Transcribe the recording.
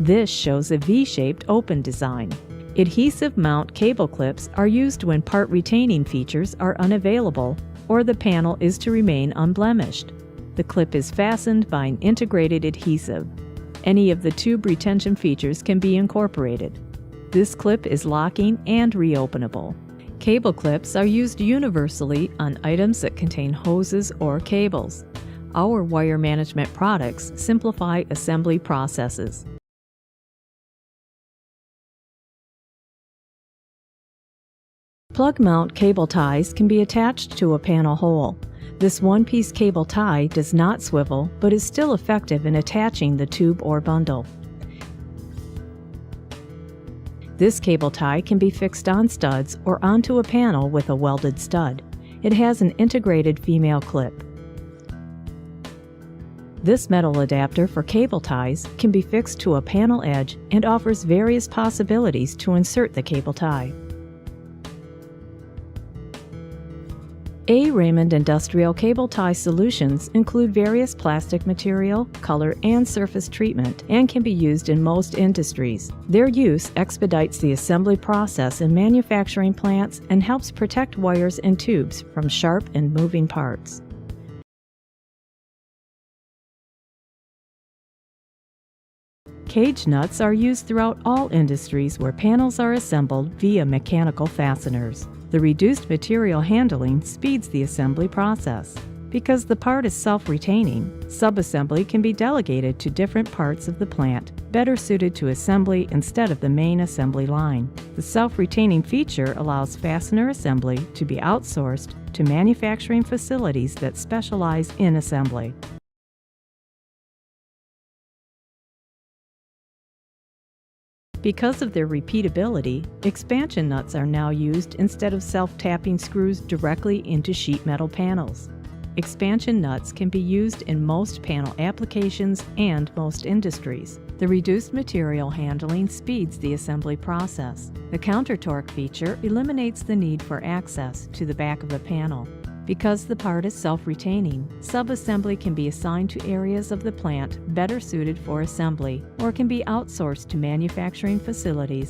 This shows a V-shaped open design. Adhesive mount cable clips are used when part retaining features are unavailable or the panel is to remain unblemished. The clip is fastened by an integrated adhesive. Any of the tube retention features can be incorporated. This clip is locking and re-openable. Cable clips are used universally on items that contain hoses or cables. Our wire management products simplify assembly processes. Plug mount cable ties can be attached to a panel hole. This one-piece cable tie does not swivel but is still effective in attaching the tube or bundle. This cable tie can be fixed on studs or onto a panel with a welded stud. It has an integrated female clip. This metal adapter for cable ties can be fixed to a panel edge and offers various possibilities to insert the cable tie. A. Raymond Industrial Cable Tie Solutions include various plastic material, color, and surface treatment and can be used in most industries. Their use expedites the assembly process in manufacturing plants and helps protect wires and tubes from sharp and moving parts. Cage nuts are used throughout all industries where panels are assembled via mechanical fasteners. The reduced material handling speeds the assembly process. Because the part is self-retaining, sub-assembly can be delegated to different parts of the plant, better suited to assembly instead of the main assembly line. The self-retaining feature allows fastener assembly to be outsourced to manufacturing facilities that specialize in assembly. Because of their repeatability, expansion nuts are now used instead of self-tapping screws directly into sheet metal panels. Expansion nuts can be used in most panel applications and most industries. The reduced material handling speeds the assembly process. The countertorque feature eliminates the need for access to the back of the panel. Because the part is self-retaining, sub-assembly can be assigned to areas of the plant better suited for assembly or can be outsourced to manufacturing facilities